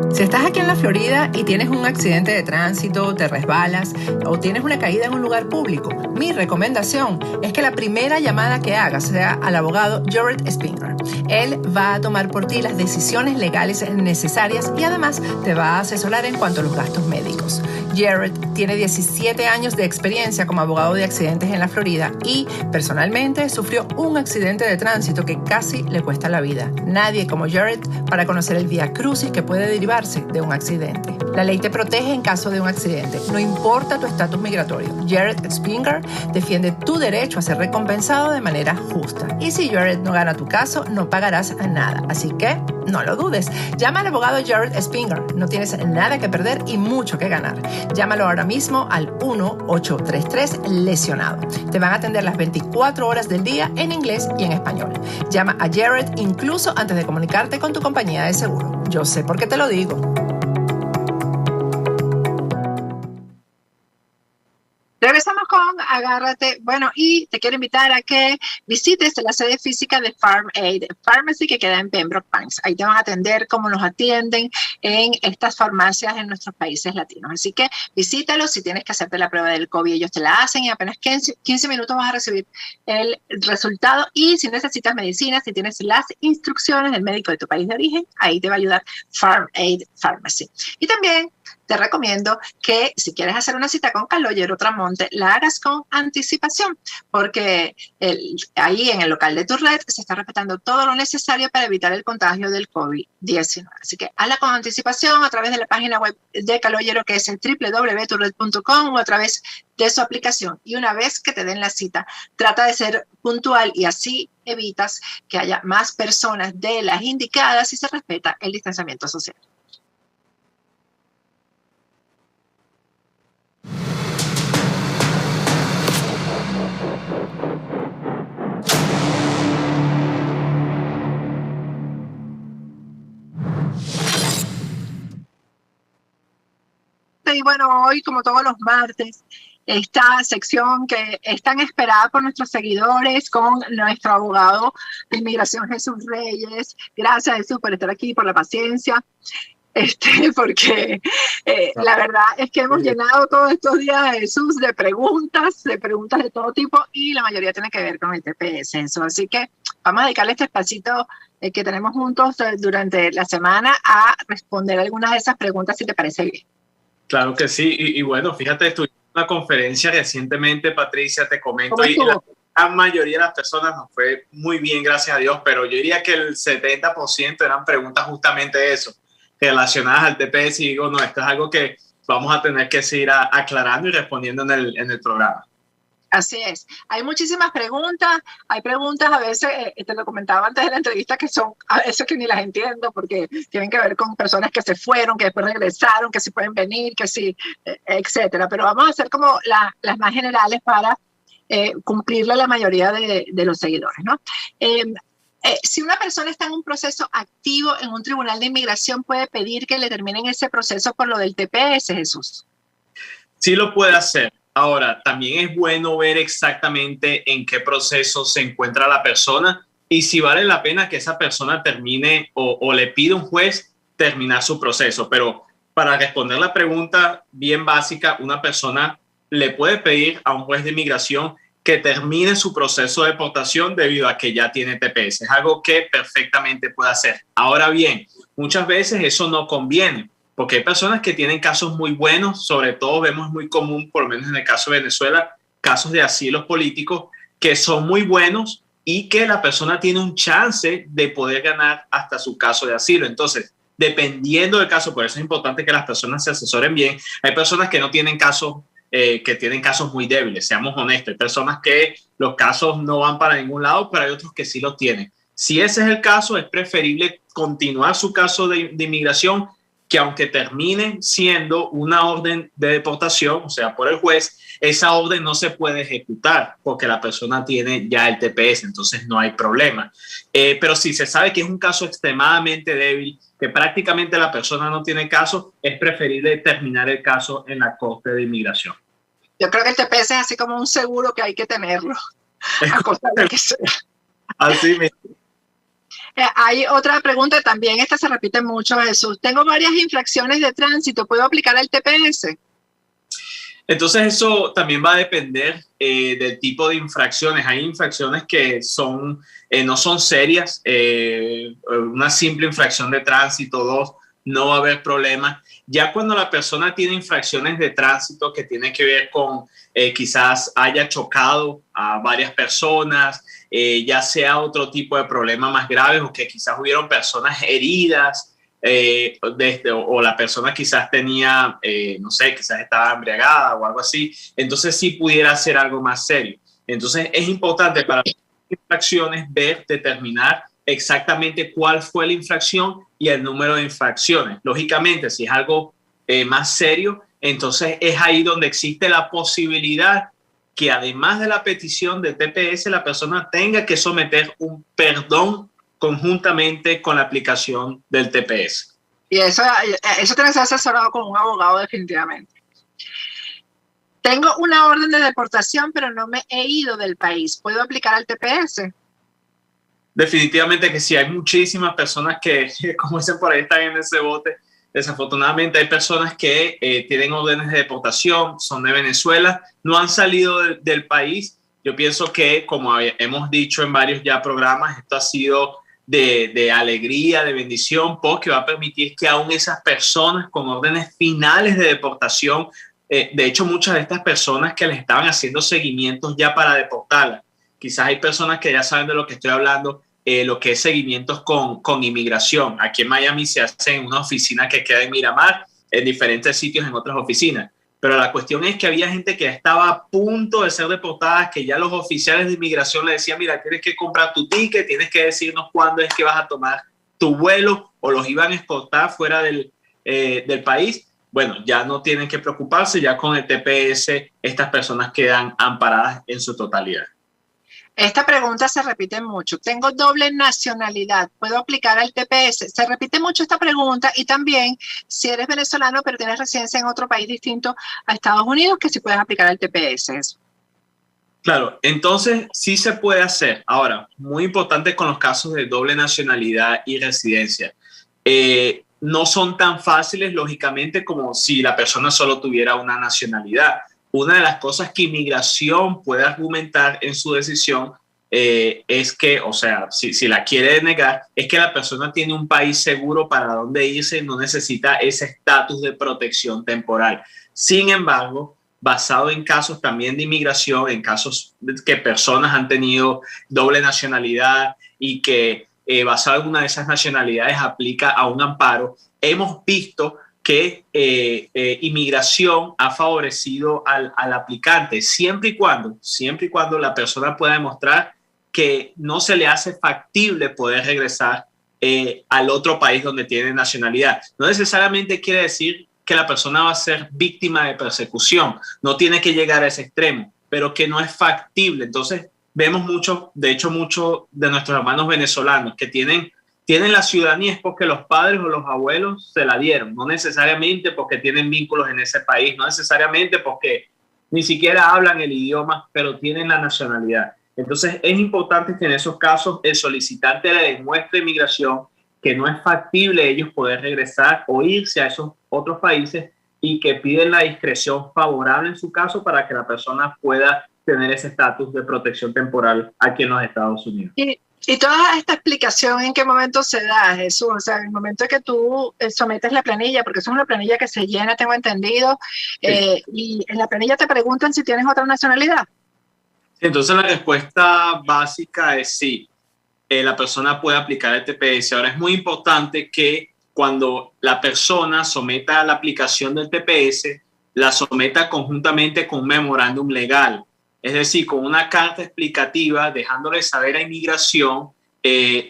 Si estás aquí en la Florida y tienes un accidente de tránsito, te resbalas o tienes una caída en un lugar público, mi recomendación es que la primera llamada que hagas sea al abogado Jared Spinger. Él va a tomar por ti las decisiones legales necesarias y además te va a asesorar en cuanto a los gastos médicos. Jared tiene 17 años de experiencia como abogado de accidentes en la Florida y personalmente sufrió un accidente de tránsito que casi le cuesta la vida. Nadie como Jared para conocer el viacrucis que puede derivarse de un accidente. La ley te protege en caso de un accidente, no importa tu estatus migratorio. Jared Spinger defiende tu derecho a ser recompensado de manera justa. Y si Jared no gana tu caso, no pagarás nada. Así que no lo dudes. Llama al abogado Jared Spinger. No tienes nada que perder y mucho que ganar. Llámalo ahora mismo al 1-833-LESIONADO. Te van a atender las 24 horas del día en inglés y en español. Llama a Jared incluso antes de comunicarte con tu compañía de seguro. Yo sé por qué te lo digo. Regresamos con Agárrate. Bueno, y te quiero invitar a que visites la sede física de Farm Aid Pharmacy que queda en Pembroke Pines. Ahí te van a atender como nos atienden en estas farmacias en nuestros países latinos. Así que visítalos. Si tienes que hacerte la prueba del COVID, ellos te la hacen y apenas 15 minutos vas a recibir el resultado. Y si necesitas medicina, si tienes las instrucciones del médico de tu país de origen, ahí te va a ayudar Farm Aid Pharmacy. Y también te recomiendo que si quieres hacer una cita con Calogero Tramonte, la hagas con anticipación, porque ahí en el local de tu red se está respetando todo lo necesario para evitar el contagio del COVID-19. Así que hazla con anticipación a través de la página web de Calogero, que es el www.turred.com, o a través de su aplicación. Y una vez que te den la cita, trata de ser puntual y así evitas que haya más personas de las indicadas y se respeta el distanciamiento social. Y bueno, hoy, como todos los martes, esta sección que es tan esperada por nuestros seguidores con nuestro abogado de inmigración, Jesús Reyes. Gracias, Jesús, por estar aquí, por la paciencia. Porque la verdad es que hemos llenado todos estos días, Jesús, de preguntas de todo tipo, y la mayoría tiene que ver con el TPS. Así que vamos a dedicarle este espacito que tenemos juntos durante la semana a responder algunas de esas preguntas, si te parece bien. Claro que sí, y bueno, fíjate, estuvimos en una conferencia recientemente, Patricia, te comento, y la gran mayoría de las personas nos fue muy bien, gracias a Dios, pero yo diría que el 70% eran preguntas justamente de eso, relacionadas al TPS, y digo, no, esto es algo que vamos a tener que seguir aclarando y respondiendo en el programa. Así es. Hay muchísimas preguntas. Hay preguntas a veces, te lo comentaba antes de la entrevista, que son a veces que ni las entiendo porque tienen que ver con personas que se fueron, que después regresaron, que si pueden venir, que si, etcétera. Pero vamos a hacer como las más generales para cumplirle a la mayoría de los seguidores, ¿no? Si una persona está en un proceso activo en un tribunal de inmigración, ¿puede pedir que le terminen ese proceso por lo del TPS, Jesús? Sí lo puede hacer. Ahora, también es bueno ver exactamente en qué proceso se encuentra la persona y si vale la pena que esa persona termine o le pide a un juez terminar su proceso. Pero para responder la pregunta bien básica, una persona le puede pedir a un juez de inmigración que termine su proceso de deportación debido a que ya tiene TPS. Es algo que perfectamente puede hacer. Ahora bien, muchas veces eso no conviene, porque hay personas que tienen casos muy buenos, sobre todo vemos muy común, por lo menos en el caso de Venezuela, casos de asilos políticos que son muy buenos y que la persona tiene un chance de poder ganar hasta su caso de asilo. Entonces, dependiendo del caso, por eso es importante que las personas se asesoren bien. Hay personas que no tienen casos, que tienen casos muy débiles, seamos honestos. Hay personas que los casos no van para ningún lado, pero hay otros que sí los tienen. Si ese es el caso, es preferible continuar su caso de inmigración, que aunque termine siendo una orden de deportación, o sea, por el juez, esa orden no se puede ejecutar porque la persona tiene ya el TPS, entonces no hay problema. Pero si se sabe que es un caso extremadamente débil, que prácticamente la persona no tiene caso, es preferible terminar el caso en la Corte de Inmigración. Yo creo que el TPS es así como un seguro que hay que tenerlo, a costa de que sea. Así mismo. Hay otra pregunta también, esta se repite mucho, Jesús. Tengo varias infracciones de tránsito, ¿puedo aplicar el TPS? Entonces eso también va a depender del tipo de infracciones. Hay infracciones que no son serias, una simple infracción de tránsito, 2, no va a haber problema. Ya cuando la persona tiene infracciones de tránsito que tienen que ver con quizás haya chocado a varias personas, ya sea otro tipo de problema más grave o que quizás hubieron personas heridas, o la persona quizás tenía, no sé, quizás estaba embriagada o algo así, entonces sí pudiera ser algo más serio. Entonces es importante para las infracciones determinar exactamente cuál fue la infracción y el número de infracciones. Lógicamente, si es algo más serio, entonces es ahí donde existe la posibilidad que además de la petición de TPS, la persona tenga que someter un perdón conjuntamente con la aplicación del TPS. Y eso tiene que ser asesorado con un abogado definitivamente. Tengo una orden de deportación, pero no me he ido del país. ¿Puedo aplicar al TPS? Definitivamente que sí, hay muchísimas personas que, como dicen por ahí, están en ese bote. Desafortunadamente hay personas que tienen órdenes de deportación, son de Venezuela, no han salido del país. Yo pienso que, como hemos dicho en varios ya programas, esto ha sido de alegría, de bendición, porque va a permitir que aún esas personas con órdenes finales de deportación, de hecho muchas de estas personas que les estaban haciendo seguimientos ya para deportarlas, quizás hay personas que ya saben de lo que estoy hablando, lo que es seguimientos con inmigración. Aquí en Miami se hace en una oficina que queda en Miramar, en diferentes sitios en otras oficinas. Pero la cuestión es que había gente que estaba a punto de ser deportada, que ya los oficiales de inmigración le decían, mira, tienes que comprar tu ticket, tienes que decirnos cuándo es que vas a tomar tu vuelo, o los iban a escoltar fuera del país. Bueno, ya no tienen que preocuparse, ya con el TPS estas personas quedan amparadas en su totalidad. Esta pregunta se repite mucho. Tengo doble nacionalidad. ¿Puedo aplicar al TPS? Se repite mucho esta pregunta y también si eres venezolano pero tienes residencia en otro país distinto a Estados Unidos, que si puedes aplicar al TPS. Claro, entonces sí se puede hacer. Ahora, muy importante con los casos de doble nacionalidad y residencia. No son tan fáciles, lógicamente, como si la persona solo tuviera una nacionalidad. Una de las cosas que inmigración puede argumentar en su decisión es que, o sea, si la quiere denegar, es que la persona tiene un país seguro para dónde irse y no necesita ese estatus de protección temporal. Sin embargo, basado en casos también de inmigración, en casos que personas han tenido doble nacionalidad y que basado en una de esas nacionalidades aplica a un amparo, hemos visto que inmigración ha favorecido al aplicante siempre y cuando la persona pueda demostrar que no se le hace factible poder regresar al otro país donde tiene nacionalidad. No necesariamente quiere decir que la persona va a ser víctima de persecución, no tiene que llegar a ese extremo, pero que no es factible. Entonces vemos muchos de nuestros hermanos venezolanos que tienen la ciudadanía es porque los padres o los abuelos se la dieron, no necesariamente porque tienen vínculos en ese país, no necesariamente porque ni siquiera hablan el idioma, pero tienen la nacionalidad. Entonces es importante que en esos casos el solicitante le demuestre a inmigración que no es factible ellos poder regresar o irse a esos otros países y que piden la discreción favorable en su caso para que la persona pueda tener ese estatus de protección temporal aquí en los Estados Unidos. Y toda esta explicación, ¿en qué momento se da, Jesús? O sea, en el momento que tú sometes la planilla, porque eso es una planilla que se llena, tengo entendido, sí. Y en la planilla te preguntan si tienes otra nacionalidad. Entonces la respuesta básica es sí, la persona puede aplicar el TPS. Ahora es muy importante que cuando la persona someta la aplicación del TPS, la someta conjuntamente con un memorándum legal. Es decir, con una carta explicativa, dejándole saber a inmigración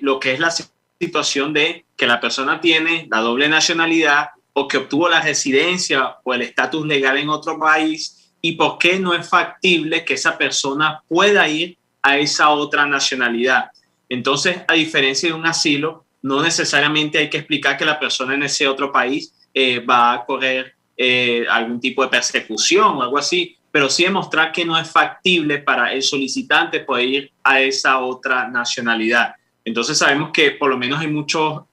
lo que es la situación de que la persona tiene la doble nacionalidad o que obtuvo la residencia o el estatus legal en otro país y por qué no es factible que esa persona pueda ir a esa otra nacionalidad. Entonces, a diferencia de un asilo, no necesariamente hay que explicar que la persona en ese otro país va a correr algún tipo de persecución o algo así, pero sí demostrar que no es factible para el solicitante poder ir a esa otra nacionalidad. Entonces sabemos que por lo menos hay muchos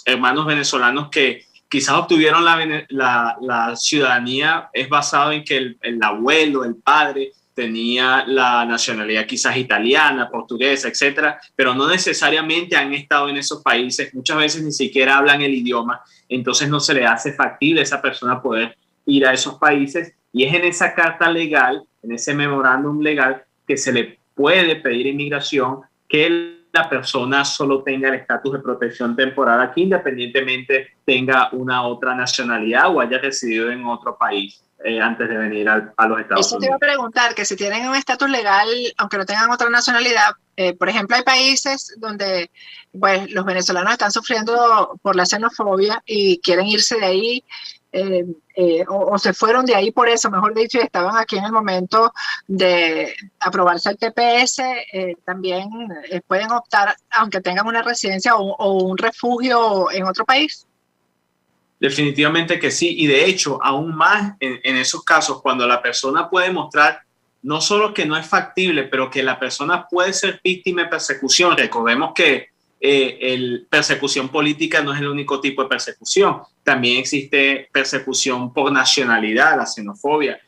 hermanos venezolanos que quizás obtuvieron la ciudadanía, es basado en que el abuelo, el padre, tenía la nacionalidad quizás italiana, portuguesa, etcétera, pero no necesariamente han estado en esos países, muchas veces ni siquiera hablan el idioma, entonces no se le hace factible a esa persona poder ir a esos países, y es en esa carta legal, en ese memorándum legal, que se le puede pedir inmigración que la persona solo tenga el estatus de protección temporal aquí, independientemente tenga una otra nacionalidad o haya residido en otro país antes de venir a los Estados Unidos. Eso te iba a preguntar, que si tienen un estatus legal, aunque no tengan otra nacionalidad, por ejemplo, hay países donde pues, los venezolanos están sufriendo por la xenofobia y quieren irse de ahí, o se fueron de ahí por eso, mejor dicho, y estaban aquí en el momento de aprobarse el TPS, también pueden optar, aunque tengan una residencia o un refugio en otro país. Definitivamente que sí, y de hecho, aún más en esos casos, cuando la persona puede mostrar no solo que no es factible, pero que la persona puede ser víctima de persecución. Recordemos que persecución política no es el único tipo de persecución. También existe persecución por nacionalidad, la xenofobia,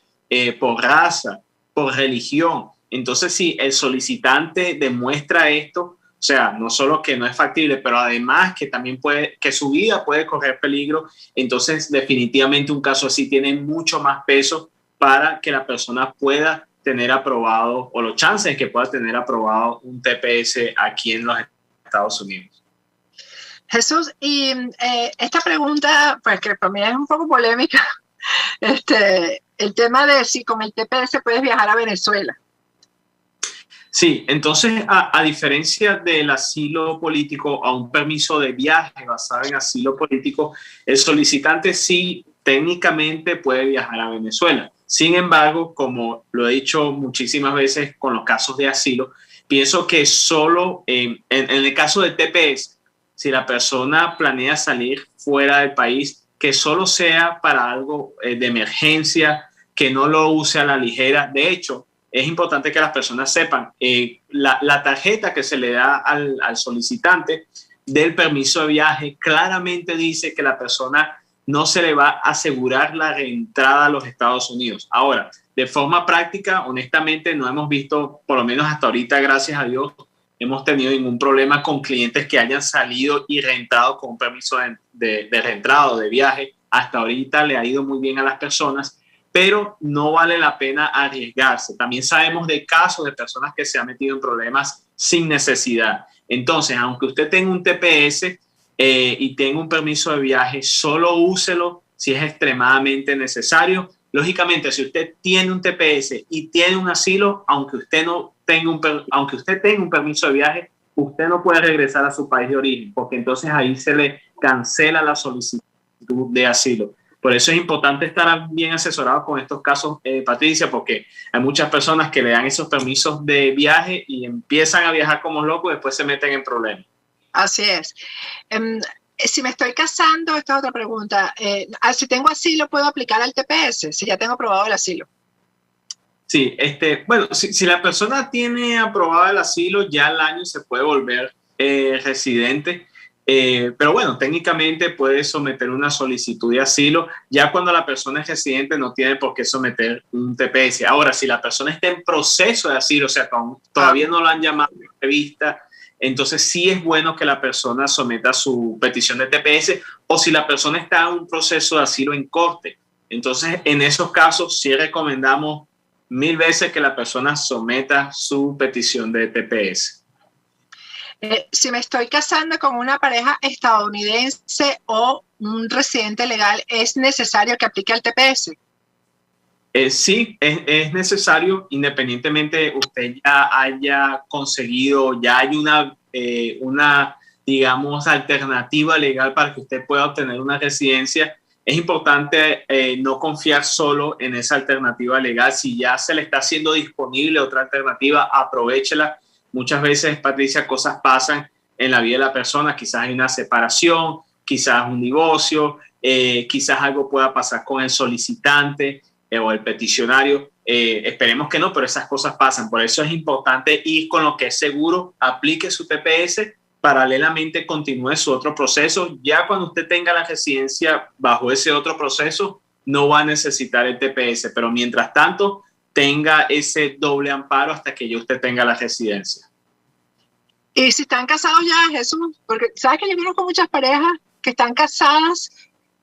por raza, por religión. Entonces, si el solicitante demuestra esto, o sea, no solo que no es factible, pero además que también que su vida puede correr peligro, entonces definitivamente un caso así tiene mucho más peso para que la persona pueda tener aprobado, o los chances de que pueda tener aprobado un TPS aquí en los Estados Unidos. Jesús, y esta pregunta, pues que para mí es un poco polémica, el tema de si con el TPS puedes viajar a Venezuela. Sí, entonces a diferencia del asilo político, a un permiso de viaje basado en asilo político, el solicitante sí técnicamente puede viajar a Venezuela. Sin embargo, como lo he dicho muchísimas veces con los casos de asilo, pienso que solo en el caso del TPS, si la persona planea salir fuera del país, que solo sea para algo de emergencia, que no lo use a la ligera. De hecho, es importante que las personas sepan, la tarjeta que se le da al solicitante del permiso de viaje claramente dice que la persona no se le va a asegurar la reentrada a los Estados Unidos. Ahora, de forma práctica, honestamente, no hemos visto, por lo menos hasta ahorita, gracias a Dios, hemos tenido ningún problema con clientes que hayan salido y reentrado con un permiso de reentrada o de viaje. Hasta ahorita le ha ido muy bien a las personas, pero no vale la pena arriesgarse. También sabemos de casos de personas que se han metido en problemas sin necesidad. Entonces, aunque usted tenga un TPS y tenga un permiso de viaje, solo úselo si es extremadamente necesario. Lógicamente, si usted tiene un TPS y tiene un asilo, aunque usted tenga un permiso de viaje, usted no puede regresar a su país de origen, porque entonces ahí se le cancela la solicitud de asilo. Por eso es importante estar bien asesorado con estos casos, Patricia, porque hay muchas personas que le dan esos permisos de viaje y empiezan a viajar como locos y después se meten en problemas. Así es. Si me estoy casando, esta es otra pregunta. Si tengo asilo, ¿puedo aplicar al TPS? Si ya tengo aprobado el asilo. Sí, bueno, si la persona tiene aprobado el asilo, ya al año se puede volver residente. Pero bueno, técnicamente puede someter una solicitud de asilo. Ya cuando la persona es residente no tiene por qué someter un TPS. Ahora, si la persona está en proceso de asilo, o sea, todavía no lo han llamado a entrevista, entonces sí es bueno que la persona someta su petición de TPS, o si la persona está en un proceso de asilo en corte. Entonces, en esos casos sí recomendamos 1000 veces que la persona someta su petición de TPS. Si me estoy casando con una pareja estadounidense o un residente legal, ¿es necesario que aplique al TPS? Sí, es necesario, independientemente usted ya haya conseguido, ya hay una, digamos, alternativa legal para que usted pueda obtener una residencia. Es importante no confiar solo en esa alternativa legal. Si ya se le está haciendo disponible otra alternativa, aprovéchela. Muchas veces, Patricia, cosas pasan en la vida de la persona. Quizás hay una separación, quizás un divorcio, quizás algo pueda pasar con el solicitante o el peticionario. Esperemos que no, pero esas cosas pasan. Por eso es importante ir con lo que es seguro. Aplique su TPS paralelamente continúe su otro proceso. Ya cuando usted tenga la residencia bajo ese otro proceso, no va a necesitar el TPS, pero mientras tanto, tenga ese doble amparo hasta que ya usted tenga la residencia. Y si están casados ya, Jesús, porque sabes que yo conozco muchas parejas que están casadas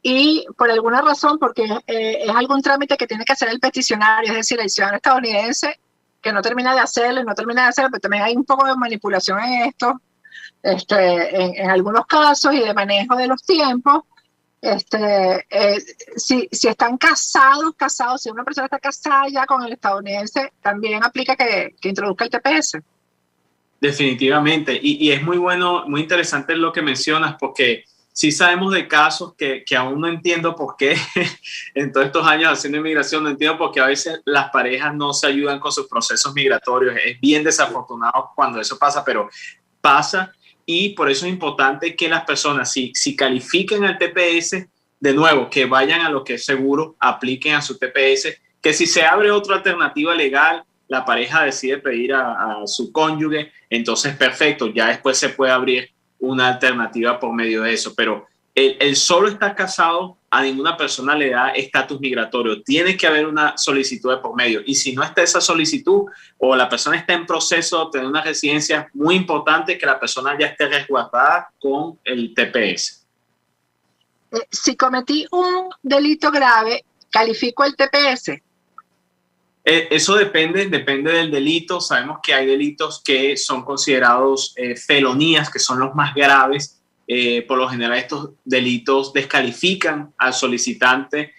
y por alguna razón, porque es algún trámite que tiene que hacer el peticionario, es decir, el ciudadano estadounidense, que no termina de hacerlo, pero también hay un poco de manipulación en esto, en algunos casos, y de manejo de los tiempos. Si están casados, si una persona está casada ya con el estadounidense, también aplica que introduzca el TPS. Definitivamente, y es muy bueno, muy interesante lo que mencionas, porque sí sabemos de casos que aún no entiendo por qué en todos estos años haciendo inmigración, no entiendo por qué a veces las parejas no se ayudan con sus procesos migratorios. Es bien desafortunado cuando eso pasa, pero pasa, y por eso es importante que las personas, si califiquen al TPS, de nuevo, que vayan a lo que es seguro, apliquen a su TPS, que si se abre otra alternativa legal, la pareja decide pedir a su cónyuge, entonces perfecto, ya después se puede abrir una alternativa por medio de eso, pero el solo estar casado a ninguna persona le da estatus migratorio. Tiene que haber una solicitud de por medio, y si no está esa solicitud o la persona está en proceso de tener una residencia, muy importante que la persona ya esté resguardada con el TPS. Si cometí un delito grave, ¿califico el TPS? Eso depende del delito. Sabemos que hay delitos que son considerados felonías, que son los más graves. Por lo general, estos delitos descalifican al solicitante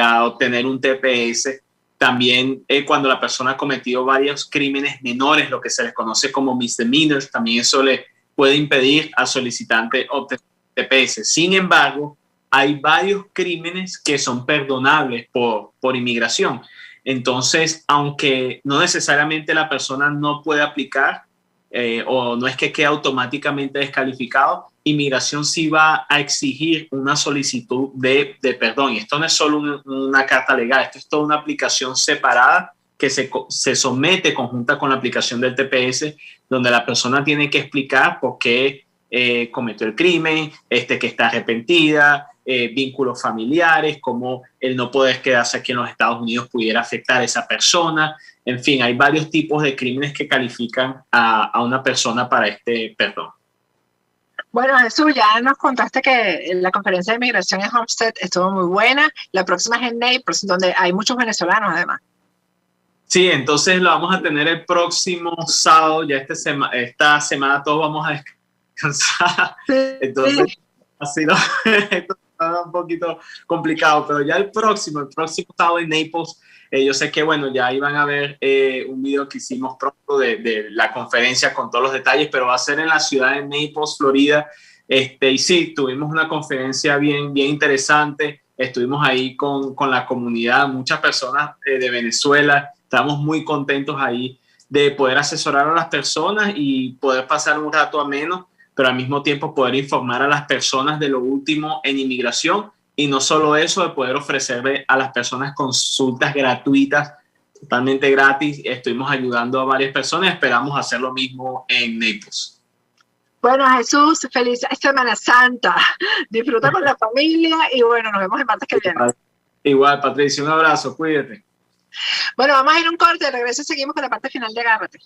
a obtener un TPS. También cuando la persona ha cometido varios crímenes menores, lo que se les conoce como misdemeanors, también eso le puede impedir al solicitante obtener TPS. Sin embargo, hay varios crímenes que son perdonables por inmigración. Entonces, aunque no necesariamente la persona no puede aplicar o no es que quede automáticamente descalificado, inmigración sí va a exigir una solicitud de perdón. Y esto no es solo una carta legal, esto es toda una aplicación separada que se somete conjunta con la aplicación del TPS, donde la persona tiene que explicar por qué cometió el crimen, que está arrepentida, vínculos familiares, cómo el no poder quedarse aquí en los Estados Unidos pudiera afectar a esa persona. En fin, hay varios tipos de crímenes que califican a una persona para este perdón. Bueno, Jesús, ya nos contaste que la conferencia de inmigración en Homestead estuvo muy buena. La próxima es en Naples, donde hay muchos venezolanos además. Sí, entonces lo vamos a tener el próximo sábado. Ya esta semana todos vamos a descansar. Sí, entonces, sí. Así no, esto está un poquito complicado, pero ya el próximo sábado en Naples, yo sé que, bueno, ya iban a ver un video que hicimos pronto de la conferencia con todos los detalles, pero va a ser en la ciudad de Naples, Florida. Y sí, tuvimos una conferencia bien interesante. Estuvimos ahí con la comunidad, muchas personas de Venezuela. Estamos muy contentos ahí de poder asesorar a las personas y poder pasar un rato ameno, pero al mismo tiempo poder informar a las personas de lo último en inmigración. Y no solo eso, de poder ofrecerle a las personas consultas gratuitas, totalmente gratis. Estuvimos ayudando a varias personas. Esperamos hacer lo mismo en Naples. Bueno, Jesús, feliz Semana Santa. Disfruta con la familia y bueno, nos vemos el martes que viene. Igual, Patricia, un abrazo. Cuídate. Bueno, vamos a ir a un corte. De regreso seguimos con la parte final de Agárrate.